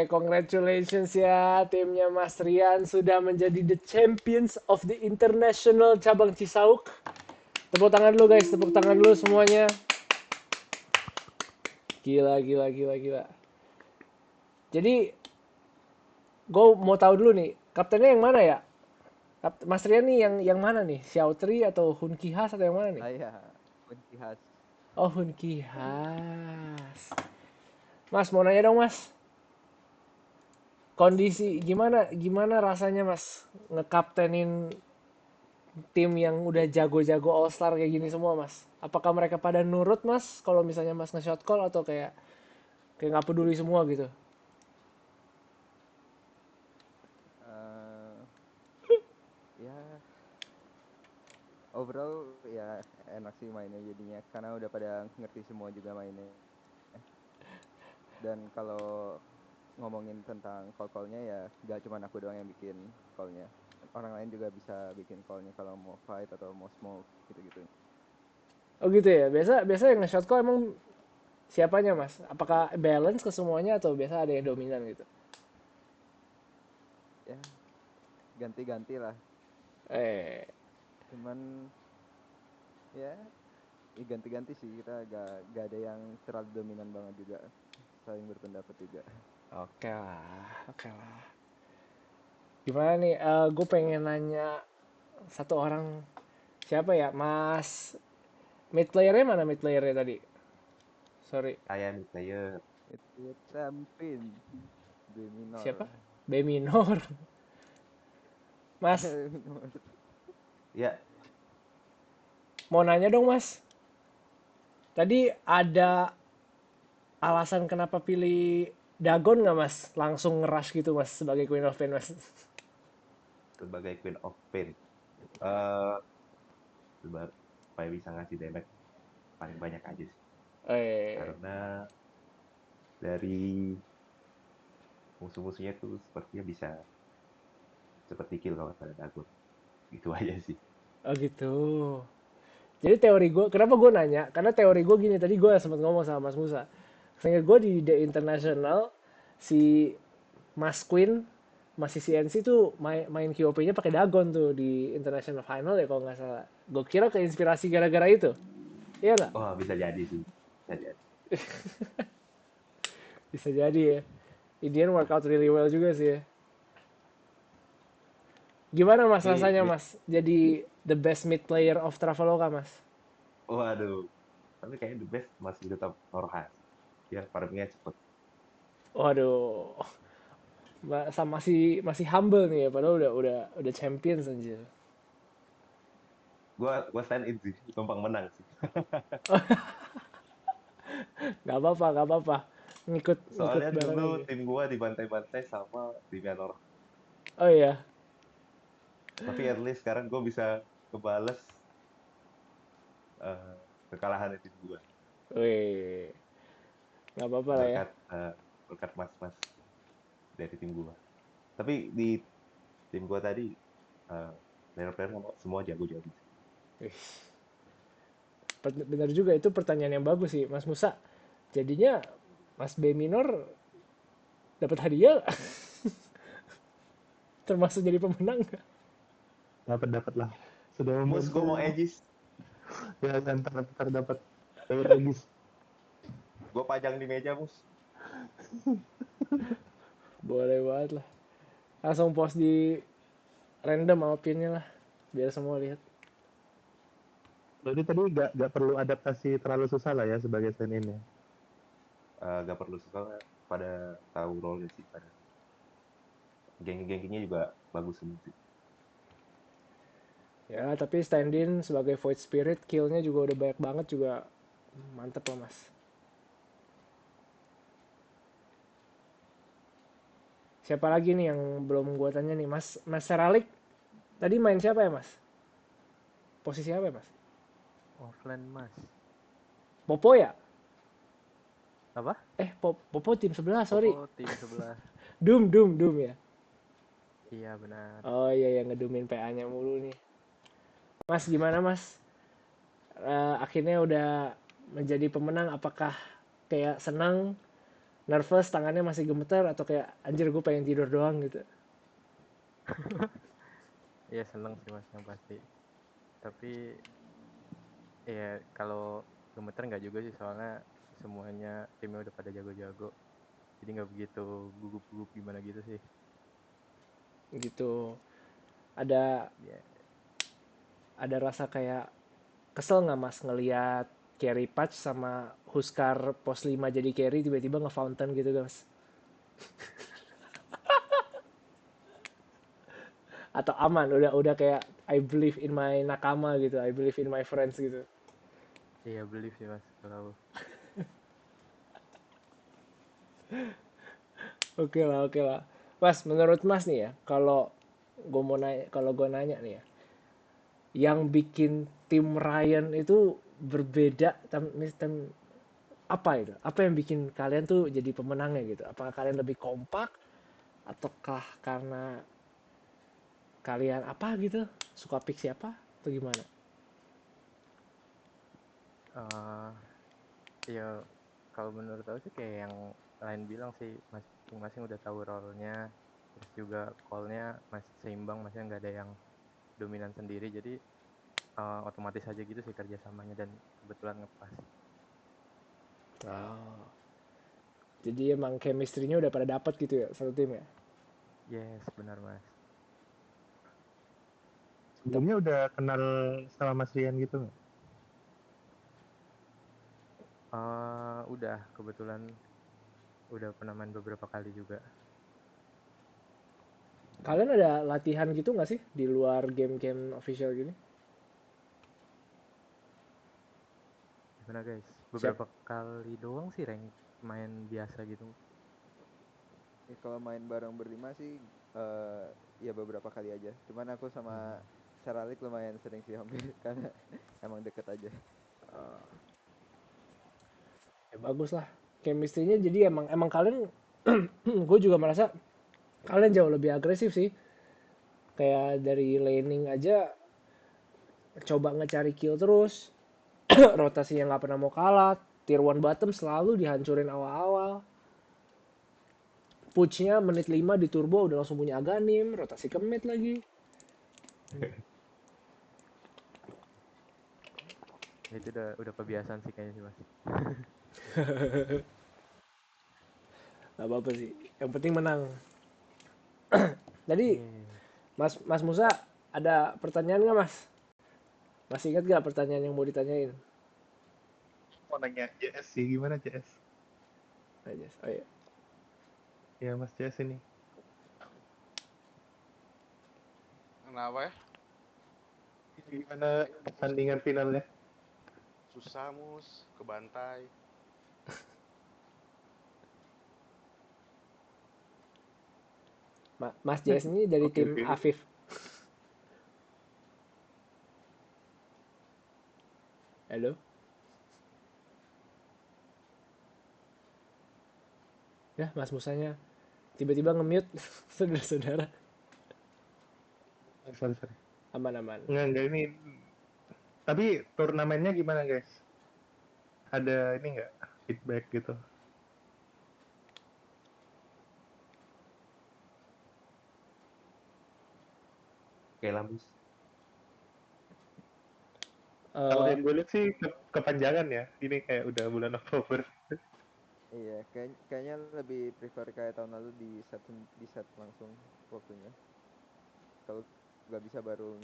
Congratulations ya, timnya Mas Rian sudah menjadi the champions of the international cabang Cisauk. Tepuk tangan dulu guys, tepuk tangan dulu semuanya. Gila, gila, gila, gila. Jadi, gue mau tahu dulu nih, kaptennya yang mana ya? Mas Rian nih yang mana nih? Xiao Tri atau Hun Kihas atau yang mana nih? Saya Untihas. Oh, Hun Kihas. Mas, mau nanya dong, Mas. Kondisi gimana gimana rasanya, Mas, ngekaptenin tim yang udah jago-jago All Star kayak gini semua, Mas? Apakah mereka pada nurut, Mas, kalau misalnya Mas nge-shot call atau kayak kayak nggak peduli semua gitu? Eh, ya overall ya enak sih mainnya jadinya karena udah pada ngerti semua juga mainnya. Dan kalau ngomongin tentang call-callnya ya gak cuma aku doang yang bikin callnya. Orang lain juga bisa bikin callnya kalau mau fight atau mau smoke gitu-gitu. Oh gitu ya. Biasa biasa yang nge-shot call emang siapanya, Mas? Apakah balance ke semuanya atau biasa ada yang dominan gitu? Ya ganti-ganti lah. Eh, Cuman ya, ya ganti-ganti sih kita gak ada yang terlalu dominan banget juga. Saling berpendapat juga. oke lah, oke lah. Gimana nih? Gue pengen nanya satu orang siapa ya, Mas? Mid playernya mana mid playernya tadi? Sorry, Saya nih player. Itu champion B siapa? minor. B minor. Mas, Ya, mau nanya dong, Mas. Tadi ada alasan kenapa pilih Dagon nggak, Mas? Langsung ngerush gitu, Mas, sebagai Queen of Pain, Mas. sebagai Queen of Pain. Eh, supaya bisa ngasih damage paling banyak aja sih. Eh, Karena dari musuh-musuhnya tuh sepertinya bisa seperti kill kalau ada Dagon. Gitu aja sih. oh gitu. Jadi teori gue, kenapa gue nanya? Karena teori gue gini, tadi gue sempat ngomong sama Mas Musa. Sehingga gue di The International, si Mas Queen, Mas CNC tuh main QOP-nya pakai Dagon tuh di International Final ya kalau nggak salah. Gue kira keinspirasi gara-gara itu. Iya nggak? Oh, bisa jadi sih. Bisa jadi. Bisa jadi ya. Indian workout really well juga sih ya. Gimana Mas Tapi, rasanya Mas jadi the best mid player of Traveloka Mas? waduh. Tapi kayaknya the best masih tetap Norha sih. Dia farmingnya cepet. Waduh, masih humble nih ya, padahal udah champions anjir. Gua stand in sih, numpang menang sih. Gak apa-apa, gak apa-apa. Ngikut ngikut Soalnya bareng dulu aja. tim gua dibantai-bantai sama timnya Norha. Oh iya, Tapi at least sekarang gue bisa kebales eh, kekalahan tim gue wih, gak apa-apa lah ya. berkat berkat mas-mas dari tim gue. Tapi di tim gue tadi player-player semua jago-jago. Wih, benar juga itu pertanyaan yang bagus sih, Mas Musa. Jadinya Mas B minor dapat hadiah termasuk jadi pemenang nggak? Dapat dapat lah. Sudah Mus, gue mau umurku Aegis, ya ntar dapat Regis. gue pajang di meja mus. Boleh banget lah. Langsung post di random sama pinnya lah, biar semua lihat. Jadi tadi gak perlu adaptasi terlalu susah lah ya sebagai stand in ya. Gak perlu suka pada tahu role sih, pada geng-gengnya juga bagus semua sih. Ya, tapi stand-in sebagai Void Spirit, kill-nya juga udah banyak banget juga. Mantep lah, Mas. Siapa lagi nih yang belum gua tanya nih, Mas? Mas Seralik tadi main siapa ya, Mas? Posisi apa ya, Mas? Offline Mas. Popo ya? Apa? Popo tim sebelah, sorry. Popo tim sebelah. Doom ya. Iya benar. Oh iya, yang ngedumin PA-nya mulu nih. Mas, gimana, Mas? Akhirnya udah menjadi pemenang, apakah kayak senang nervous, tangannya masih gemeter, atau kayak anjir gue pengen tidur doang gitu? Iya seneng sih mas yang pasti. Tapi ya kalau gemeter nggak juga sih, soalnya semuanya timnya udah pada jago-jago. Jadi nggak begitu gugup-gugup gimana gitu sih. Gitu. Ada Ya, ada rasa kayak kesel nggak mas ngelihat carry patch sama Huskar pos 5 jadi carry tiba-tiba nge-fountain gitu guys? Atau aman, udah kayak I believe in my nakama gitu, I believe in my friends gitu? iya belief sih mas kalau. Oke lah, oke lah. Mas, menurut Mas nih ya, kalau gue nanya nih ya, yang bikin tim Ryan itu berbeda, apa itu? Apa yang bikin kalian tuh jadi pemenangnya gitu? Apakah kalian lebih kompak, ataukah karena kalian apa gitu? Suka pick siapa atau gimana? eh ya kalau menurut aku sih kayak yang lain bilang sih, masing-masing udah tahu role-nya, terus juga call-nya masih seimbang, maksudnya nggak ada yang dominan sendiri, jadi otomatis aja gitu sih kerjasamanya dan kebetulan ngepas. Oh, jadi emang chemistry-nya udah pada dapet gitu ya satu tim ya? Yes, benar mas. Sebelumnya udah kenal sama Mas Rian gitu nggak? Udah kebetulan udah pernah main beberapa kali juga. Kalian ada latihan gitu nggak sih di luar game-game official gini? Gimana guys? Siap. Beberapa kali doang sih rank main biasa gitu. Ya, kalau main bareng berlima sih ya beberapa kali aja. Cuman aku sama Saralik lumayan sering sih hampir karena emang deket aja. Ya bagus lah. Chemistry-nya jadi emang kalian gue juga merasa kalian jauh lebih agresif sih. Kayak dari laning aja coba ngecari kill terus, rotasinya nggak pernah mau kalah, tier 1 bottom selalu dihancurin awal-awal. Pushnya menit 5 di turbo udah langsung punya Aghanim, rotasi ke mid lagi. Ya, itu udah kebiasaan sih kayaknya sih mas. Gak apa-apa sih, yang penting menang. Tadi Yes. Mas Musa ada pertanyaan nggak mas? Masih ingat gak pertanyaan yang mau ditanyain? Mau nanya CS sih, gimana CS? Aja, oh iya. Ya Mas CS ini. Kenapa ya? Gimana pertandingan finalnya? Susah mus, kebantai. Mas JS ini dari Oke, tim oke. Afif. Halo? Ya, Mas Musanya tiba-tiba nge-mute. Saudara-saudara. Sorry. Aman-aman. Enggak ini. Tapi turnamennya gimana guys? Ada ini nggak feedback gitu? Oke lah, Mus. Kalau Eh, yang gue lihat sih kepanjangan ya. Ini kayak udah bulan Oktober. Iya, kayaknya lebih prefer kayak tahun lalu di set langsung waktunya. Kalau nggak bisa baru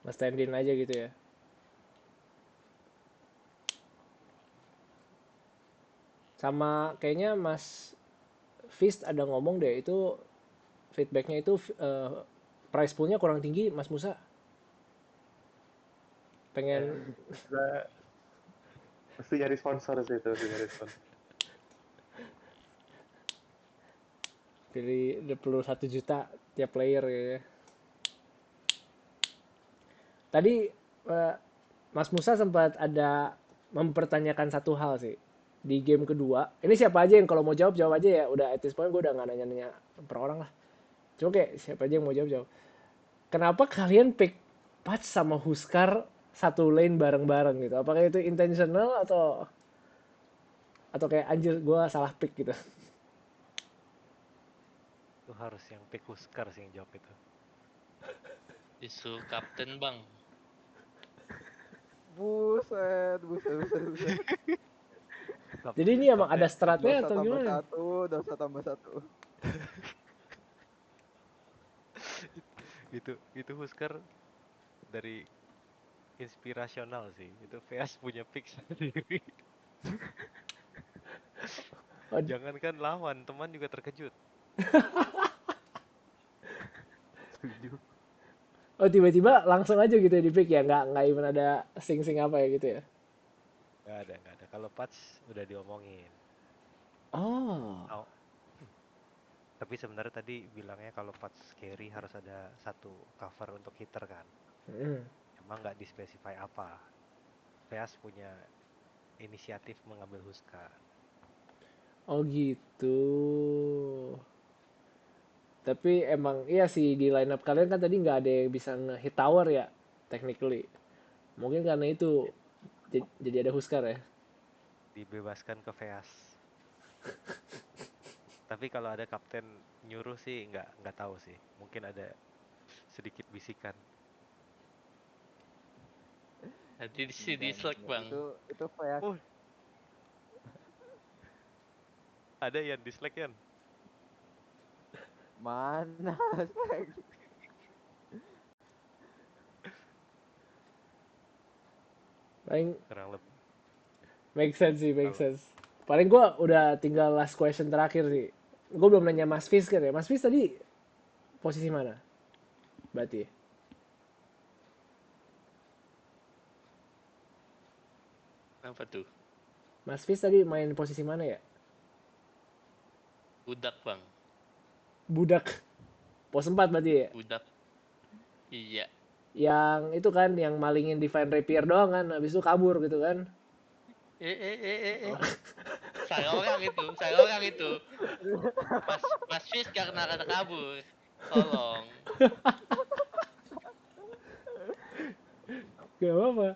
Mas stand-in aja gitu ya. Sama kayaknya Mas Fist ada ngomong deh itu feedbacknya itu price poolnya kurang tinggi Mas Musa. Ya, Pengen kita mesti nyari sponsor sih itu, mesti nyari sponsor. pilih udah perlu 1 juta tiap player ya. Tadi Mas Musa sempat ada mempertanyakan satu hal sih di game kedua. Ini siapa aja yang kalau mau jawab jawab aja ya. Udah at this point gue udah nggak nanya-nanya per orang lah. Cuma kayak siapa aja yang mau jawab jawab. Kenapa kalian pick Patch sama Huskar satu lane bareng-bareng gitu? Apakah itu intentional atau Atau kayak anjir gue salah pick gitu. Itu harus yang pick Husker sih yang jawab itu. Isu kapten bang. Buset. Jadi ini emang ada Kapten stratnya Dosa atau tambah gimana? satu, dosa tambah satu. itu Husker dari inspirasional sih. Itu VS punya pick sendiri. Oh, Jangankan lawan, teman juga terkejut. Setuju. oh tiba-tiba langsung aja gitu ya di pick ya, nggak even ada sing-sing apa ya gitu ya. Nggak ada. Kalau patch udah diomongin. Oh, Oh, tapi sebenarnya tadi bilangnya kalau patch carry harus ada satu cover untuk hitter kan. mm. Emang nggak dispesify apa. VS punya inisiatif mengambil Huska. Oh gitu. Tapi emang iya sih di line up kalian kan tadi nggak ada yang bisa nge-hit tower ya, technically. Mungkin karena itu jadi ada Huskar ya. Dibebaskan ke VS. Tapi kalau ada kapten nyuruh sih nggak tahu sih. Mungkin ada sedikit bisikan. Tadi si Enggak, dislike bang. Itu VS. Oh, ada yang dislike Yan. Mana? Paling Kurang lebih. make sense sih, make Kalau sense. Paling gue udah tinggal last question terakhir sih. Gue belum nanya Mas Fis kan ya. Mas Fis tadi posisi mana? Berarti. Apa tuh? Mas Fis tadi main posisi mana ya? Budak bang. Budak. Pos 4 berarti ya? Budak. Iya. Yang itu kan, yang malingin Divine Rapier doang kan. Habis itu kabur gitu kan. Oh. Saya orang itu. Mas Fis karena kabur. Tolong. Gak apa-apa.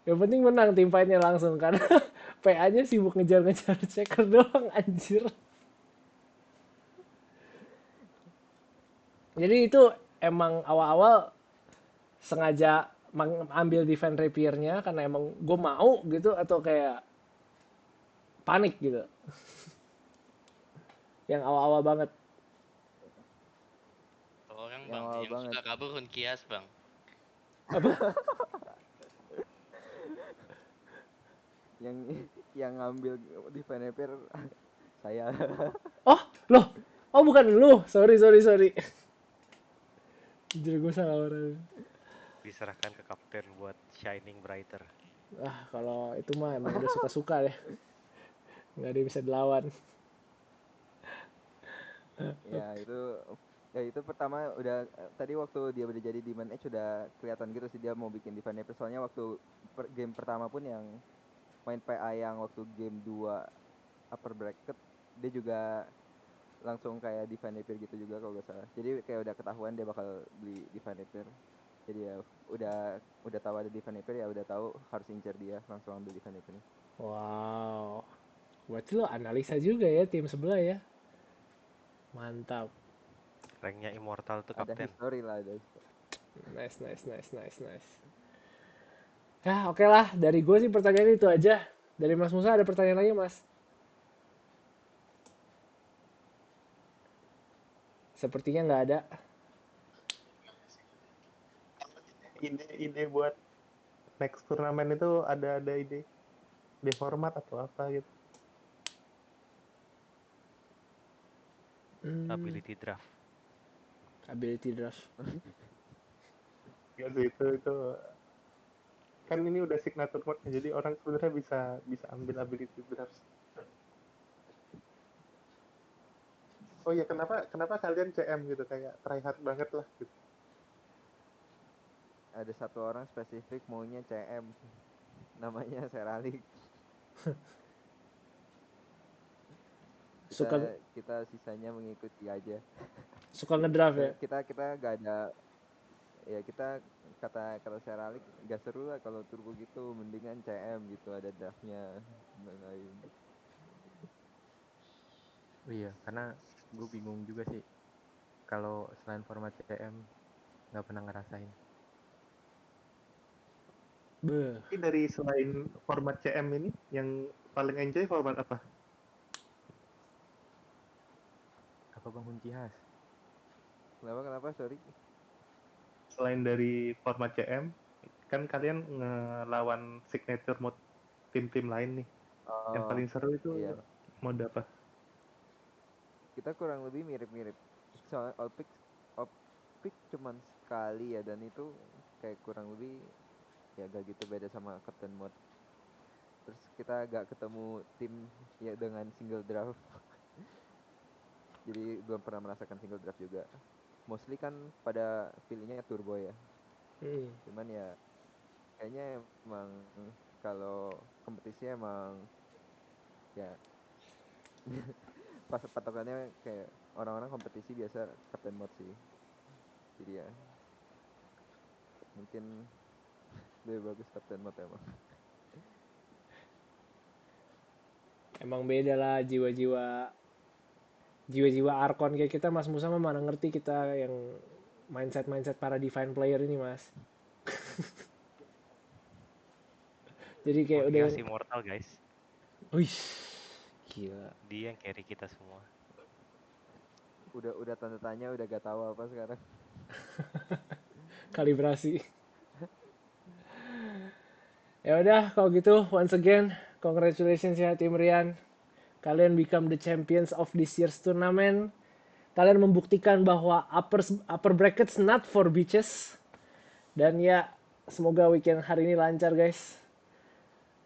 Yang penting menang tim fight-nya langsung. Karena PA-nya sibuk ngejar-ngejar checker doang anjir. Jadi itu emang awal-awal sengaja ambil Divine Rapier-nya karena emang gue mau gitu, atau kayak panik gitu. Yang awal-awal banget. Orang Yang bang awal yang banget. suka kabur Kias bang. yang ngambil di Veneper saya. Oh, loh. Oh, bukan lu. Sorry. Anjir, gue salah orang. diserahkan ke kapten buat shining brighter. Ah, kalau itu mah emang udah suka-suka deh. Nggak ada yang bisa dilawan. Ya itu pertama udah tadi waktu dia udah jadi Demon Edge udah kelihatan gitu sih dia mau bikin Divine Reaper, soalnya waktu game pertama pun yang main PA yang waktu game 2 upper bracket dia juga langsung kayak Divine Reaper gitu juga kalau gak salah, jadi kayak udah ketahuan dia bakal beli Divine Reaper, jadi ya udah tahu ada Divine Reaper, ya udah tahu harus incer dia, langsung ambil Divine Reaper. Wow. Berarti lo analisa juga ya tim sebelah ya. Mantap. Ranknya immortal tuh Ada kapten. history lah, ada history. Nice. Ya, oke lah. Dari gue sih pertanyaan itu aja. Dari Mas Musa ada pertanyaan lagi, Mas? Sepertinya nggak ada. Ide buat next turnamen itu ada ide format atau apa gitu. Ability draft. Ability draft. Ya itu kan ini udah signature mode, jadi orang sebenarnya bisa ambil ability draft. Oh iya, kenapa kalian CM gitu, kayak try hard banget lah gitu. Ada satu orang spesifik maunya CM, namanya Seralik. Suka kita sisanya mengikuti aja. suka ngedraft ya. Kita gak ada, ya kita kata Seralik gak seru lah kalau turbo gitu, mendingan CM gitu, ada draftnya lain. Iya, karena gue bingung juga sih kalau selain format CM nggak pernah ngerasain. Beuh. Tapi dari selain format CM ini, yang paling enjoy format apa? Apa Bang Kunci khas? Kenapa sorry. Selain dari format CM, kan kalian ngelawan signature mode tim-tim lain nih. Yang Oh paling seru itu iya, mode apa? kita kurang lebih mirip-mirip. Soalnya Opik cuman sekali ya, dan itu kayak kurang lebih ya gak gitu beda sama Captain Mode. Terus kita gak ketemu tim ya dengan single draft. Jadi belum pernah merasakan single draft juga. Mostly kan pada pilihnya turbo ya. Hmm. Cuman ya kayaknya emang kalau kompetisi emang ya pas patokannya kayak orang-orang kompetisi biasa Captain Mode sih. Jadi ya mungkin lebih bagus Captain Mode emang. Emang beda lah jiwa-jiwa Arkon kayak kita. Mas Musa mah mana ngerti kita yang mindset para divine player ini, Mas. Jadi kayak udah Motias yang immortal guys. wih, gila. Dia yang carry kita semua. Udah tanda tanya, udah gak tahu apa sekarang. Kalibrasi. Ya udah kalau gitu, once again congratulations ya tim Rian. Kalian become the champions of this year's tournament. Kalian membuktikan bahwa upper brackets not for bitches. Dan ya, semoga weekend hari ini lancar guys.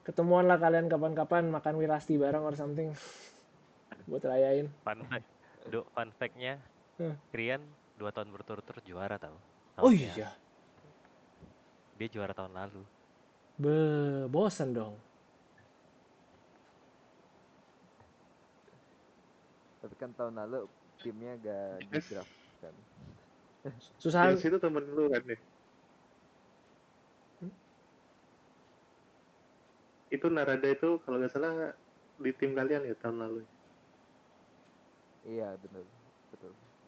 Ketemuan lah kalian kapan-kapan makan wirasti bareng or something. Buat rayain. Fun fact-nya, Rian 2 tahun berturut-turut juara tau. Oh Tahunnya. iya. Dia juara tahun lalu. Bosan dong. Tapi kan tahun lalu timnya gak di draft kan. Susah. James itu temen lu kan nih? Itu Narada itu kalau nggak salah di tim kalian ya tahun lalu. Iya betul.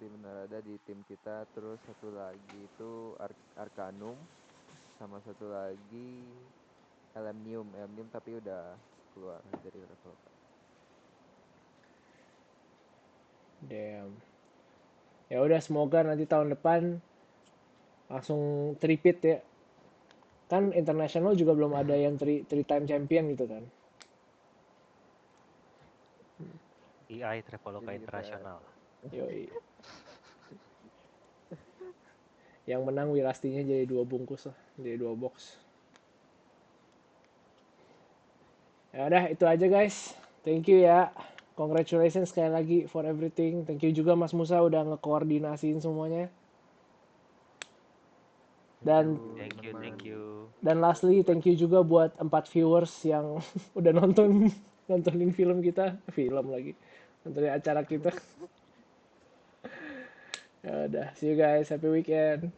Tim Narada di tim kita. Terus satu lagi itu Arcanum, sama satu lagi Elemnium tapi udah keluar dari level. Damn. Ya udah, semoga nanti tahun depan langsung tripit ya. Kan international juga belum ada yang three time champion gitu kan. EI Traveloka Jadi kita Internasional. Yoi. Yang menang wirastinya jadi 2 bungkus lah, jadi 2 box. Ya udah, itu aja guys. Thank you ya. Congratulations sekali lagi for everything. Thank you juga Mas Musa udah ngekoordinasiin semuanya. Dan Thank you. Dan lastly, thank you juga buat 4 viewers yang udah nontonin film lagi. Nontonin acara kita. Ya udah, see you guys, happy weekend.